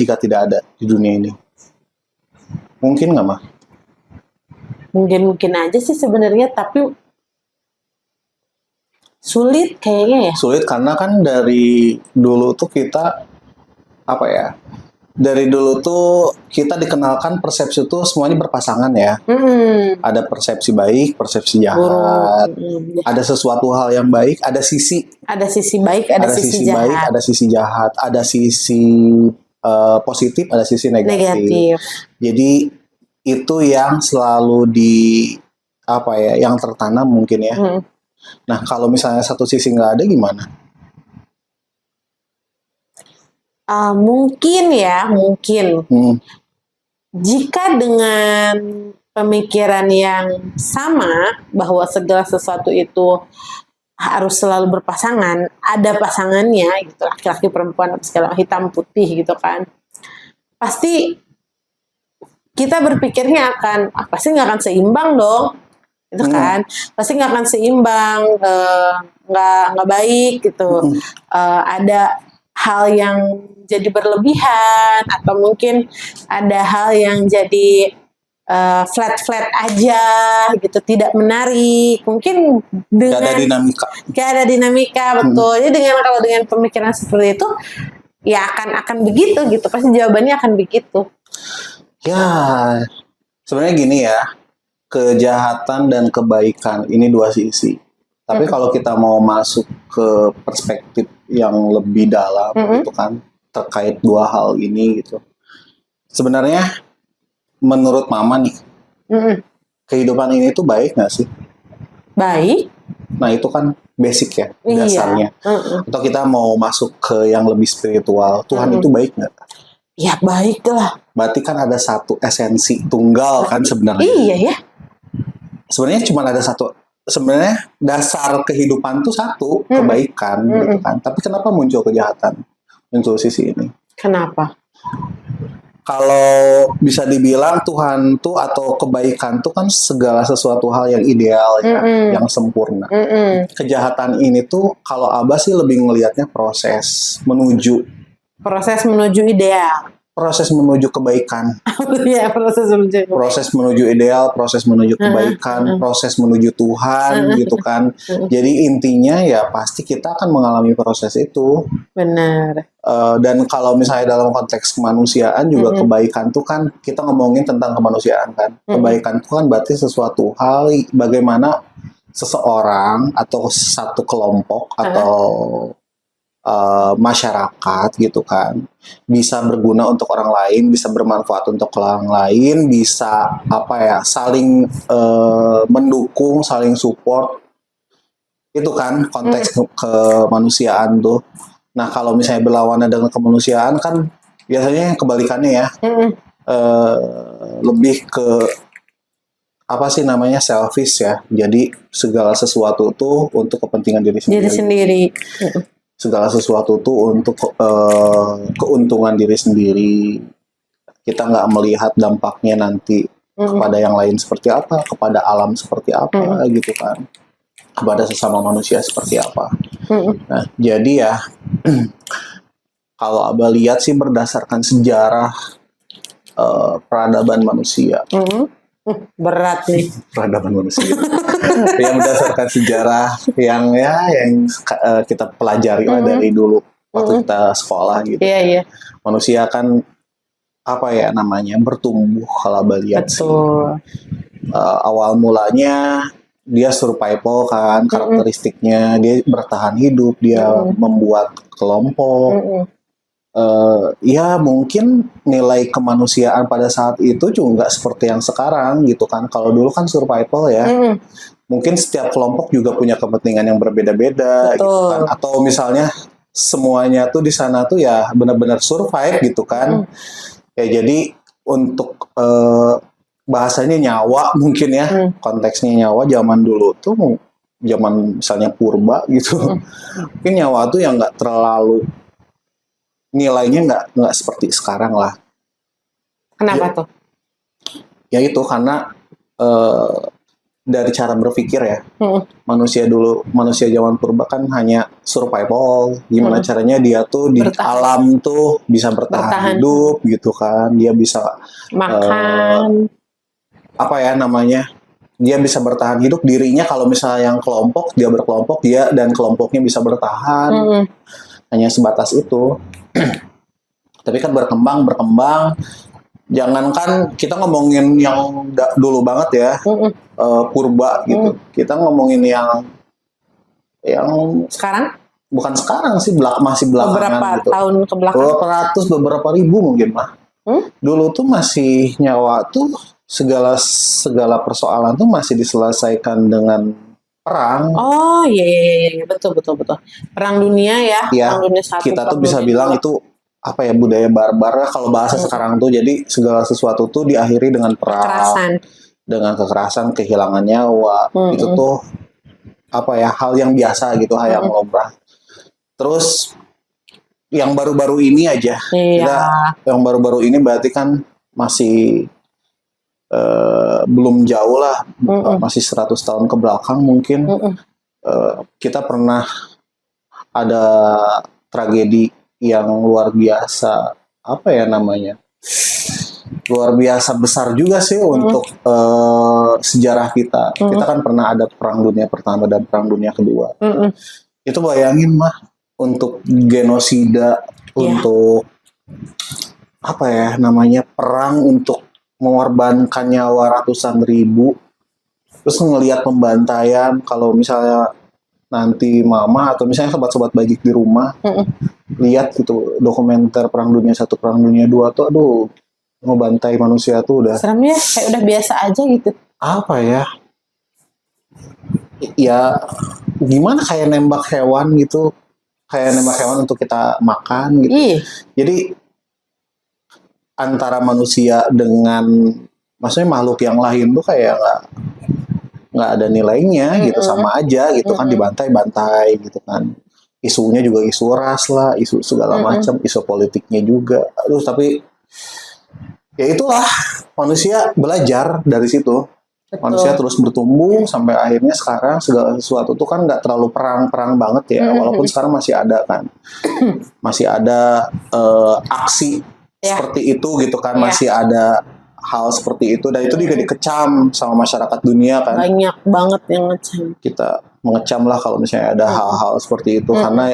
jika tidak ada di dunia ini? Mungkin nggak, Mah? Mungkin aja sih sebenarnya, tapi sulit kayaknya ya. Sulit karena kan dari dulu tuh kita apa ya? Dari dulu tuh kita dikenalkan persepsi tuh semuanya berpasangan ya. Ada persepsi baik, persepsi jahat. Ada sesuatu hal yang baik, ada sisi baik, ada sisi jahat. baik, ada sisi jahat, ada sisi positif, ada sisi negatif. Jadi itu yang selalu apa ya, yang tertanam mungkin ya. Nah, kalau misalnya satu sisi nggak ada gimana? Mungkin. Jika dengan pemikiran yang sama bahwa segala sesuatu itu harus selalu berpasangan, ada pasangannya gitu, laki-laki perempuan segala hitam putih gitu kan, pasti kita berpikirnya pasti nggak akan seimbang dong, gitu kan, pasti nggak akan seimbang, nggak baik gitu. Ada hal yang jadi berlebihan, atau mungkin ada hal yang jadi flat aja gitu, tidak menarik, mungkin dengan gak ada dinamika betul. Jadi kalau dengan pemikiran seperti itu ya akan begitu gitu, pasti jawabannya akan begitu. Ya, sebenarnya gini ya, kejahatan dan kebaikan ini dua sisi. Tapi kalau kita mau masuk ke perspektif yang lebih dalam gitu kan, terkait dua hal ini gitu. Sebenarnya menurut Mama nih, kehidupan ini tuh baik nggak sih? Baik. Nah itu kan basic ya, dasarnya. Atau kita mau masuk ke yang lebih spiritual, Tuhan itu baik nggak? Ya baik lah. Berarti kan ada satu esensi tunggal kan sebenarnya. Iya ya. Sebenarnya cuma ada satu. Sebenarnya dasar kehidupan tuh satu, kebaikan gitu kan. Tapi kenapa muncul kejahatan? Muncul sisi ini. Kenapa? Kalau bisa dibilang Tuhan tuh atau kebaikan tuh kan segala sesuatu hal yang ideal ya, yang sempurna. Kejahatan ini tuh kalau Abah sih lebih ngelihatnya proses menuju ideal. Proses menuju kebaikan. Ya, proses menuju ideal, proses menuju kebaikan, proses menuju Tuhan gitu kan. Jadi intinya ya pasti kita akan mengalami proses itu. Benar. Dan kalau misalnya dalam konteks kemanusiaan juga kebaikan tuh kan kita ngomongin tentang kemanusiaan kan. Kebaikan itu kan berarti sesuatu hal bagaimana seseorang atau satu kelompok atau masyarakat gitu kan bisa berguna untuk orang lain, bisa bermanfaat untuk orang lain, bisa saling mendukung, saling support, itu kan konteks kemanusiaan tuh. Nah kalau misalnya berlawanan dengan kemanusiaan kan biasanya kebalikannya ya, lebih ke selfish ya. Jadi segala sesuatu tuh untuk kepentingan diri sendiri. Segala sesuatu tuh untuk keuntungan diri sendiri. Kita nggak melihat dampaknya nanti kepada yang lain seperti apa, kepada alam seperti apa gitu kan, kepada sesama manusia seperti apa. Nah jadi ya kalau Abah lihat sih berdasarkan sejarah peradaban manusia. Berat nih. Peradaban manusia. Yang berdasarkan sejarah yang kita pelajari lah dari dulu waktu kita sekolah gitu. Iya. Manusia kan bertumbuh kalau lihat sih. Awal mulanya dia survival kan, karakteristiknya dia bertahan hidup, dia membuat kelompok. Ya mungkin nilai kemanusiaan pada saat itu juga nggak seperti yang sekarang gitu kan. Kalau dulu kan survival ya, mungkin setiap kelompok juga punya kepentingan yang berbeda-beda gitu kan. Atau misalnya semuanya tuh di sana tuh ya benar-benar survive gitu kan. Ya jadi untuk bahasanya nyawa mungkin ya, konteksnya nyawa zaman dulu tuh, zaman misalnya purba gitu, mungkin nyawa tuh yang nggak terlalu nilainya nggak seperti sekarang lah. Kenapa tuh? Ya itu karena dari cara berpikir ya. Mm-mm. Manusia zaman purba kan hanya survival, gimana caranya dia tuh di Bertahan. alam tuh bisa bertahan hidup gitu kan. Dia bisa Makan. apa ya namanya? Dia bisa bertahan hidup dirinya kalau misalnya yang kelompok dia berkelompok, dia dan kelompoknya bisa bertahan. Mm-mm. Hanya sebatas itu. Tapi kan berkembang. Jangankan kita ngomongin yang dulu banget ya, Mm-mm. purba gitu. Kita ngomongin yang Sekarang bukan sekarang sih, masih belakangan beberapa gitu. tahun ke belakang. Beberapa ratus, beberapa ribu mungkin mah. Dulu tuh masih nyawa tuh segala persoalan tuh masih diselesaikan dengan perang. Oh iya, betul. Perang dunia ya, Ya, Perang dunia satu. kita tuh Perang bisa dunia bilang dua. itu apa ya, budaya barbar kalau bahasa sekarang tuh. Jadi segala sesuatu tuh diakhiri dengan perang, Kekerasan. dengan kekerasan, kehilangan nyawa. Itu tuh apa ya, hal yang biasa gitu, hal yang lumrah. Terus yang baru-baru ini aja, yang baru-baru ini berarti kan masih belum jauh lah, masih 100 tahun ke belakang mungkin. Kita pernah ada tragedi yang luar biasa, apa ya namanya, luar biasa besar juga sih untuk sejarah kita. Kita kan pernah ada Perang Dunia Pertama dan Perang Dunia Kedua. Itu bayangin mah, untuk genosida, untuk apa ya namanya, perang untuk mengorbankan nyawa ratusan ribu. Terus ngelihat pembantaian, kalau misalnya nanti mama atau misalnya sobat-sobat bajik di rumah lihat gitu dokumenter Perang Dunia 1, Perang Dunia 2 tuh, aduh, ngebantai manusia tuh udah serem ya, kayak udah biasa aja gitu. Apa ya? Ya gimana, kayak nembak hewan gitu, kayak nembak hewan untuk kita makan gitu. Jadi antara manusia dengan maksudnya makhluk yang lain tuh kayak nggak ada nilainya gitu, sama aja gitu kan, dibantai-bantai gitu kan. Isunya juga isu ras lah, isu segala macam, isu politiknya juga. Aduh, tapi ya itulah, manusia belajar dari situ. Betul. Manusia terus bertumbuh sampai akhirnya sekarang segala sesuatu tuh kan nggak terlalu perang banget ya, walaupun sekarang masih ada kan, masih ada aksi seperti itu gitu kan, masih ada hal seperti itu, dan itu juga dikecam sama masyarakat dunia kan. Banyak banget yang ngecam. Kita mengecam lah kalau misalnya ada hal-hal seperti itu, karena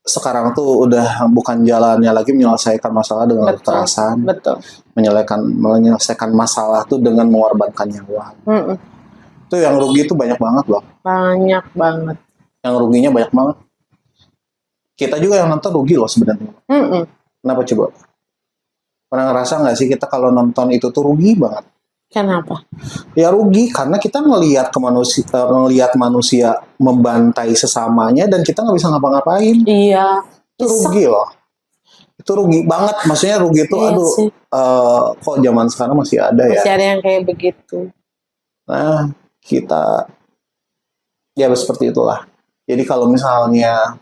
sekarang tuh udah bukan jalannya lagi menyelesaikan masalah dengan kekerasan. Menyelesaikan masalah tuh dengan mengorbankan nyawa. Itu yang rugi tuh banyak banget loh. Banyak banget. Yang ruginya banyak banget. Kita juga yang nonton rugi loh sebenarnya. Kenapa coba? Pernah ngerasa nggak sih kita kalau nonton itu tuh rugi banget? Kenapa? Ya rugi karena kita ngelihat manusia membantai sesamanya dan kita nggak bisa ngapa-ngapain. Iya. Itu rugi loh. Itu rugi banget. Maksudnya rugi itu, kok zaman sekarang masih ada ya? Masih ada yang kayak begitu. Nah, kita ya seperti itulah. Jadi kalau misalnya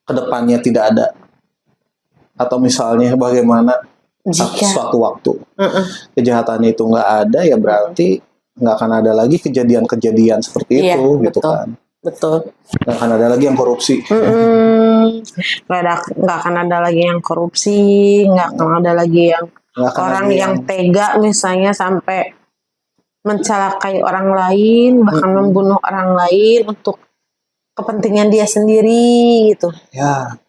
kedepannya tidak ada, atau misalnya bagaimana suatu waktu kejahatannya itu nggak ada, ya berarti nggak akan ada lagi kejadian-kejadian seperti itu, gitu kan. Betul. Nggak akan ada lagi yang korupsi. Nggak akan ada lagi yang korupsi, nggak akan ada lagi yang orang yang tega misalnya sampai mencelakai orang lain, bahkan membunuh orang lain untuk kepentingan dia sendiri gitu. Ya.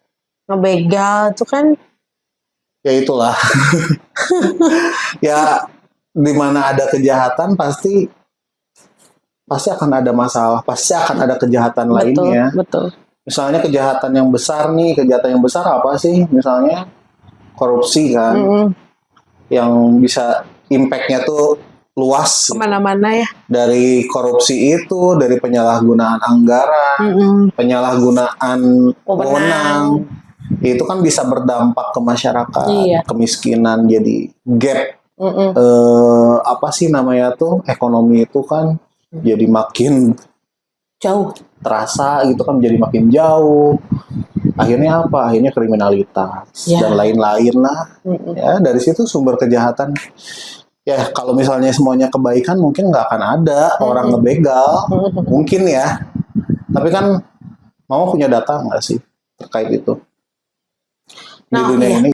Ngebegal itu kan. Ya itulah. Ya, di mana ada kejahatan pasti akan ada masalah, pasti akan ada kejahatan lainnya. Betul. Misalnya kejahatan yang besar nih, kejahatan yang besar apa sih? Misalnya korupsi kan, yang bisa impact-nya tuh luas. Kemana-mana ya. Dari korupsi itu, dari penyalahgunaan anggaran, penyalahgunaan wewenang, itu kan bisa berdampak ke masyarakat, kemiskinan, jadi gap, apa sih namanya tuh, ekonomi itu kan jadi makin jauh, terasa gitu kan, jadi makin jauh. Akhirnya apa? Akhirnya kriminalitas dan lain-lain lah. Ya, dari situ sumber kejahatan. Ya kalau misalnya semuanya kebaikan mungkin nggak akan ada orang ngebegal, mungkin ya. Tapi kan Mama punya data nggak sih terkait itu di Nah, dunia iya. ini?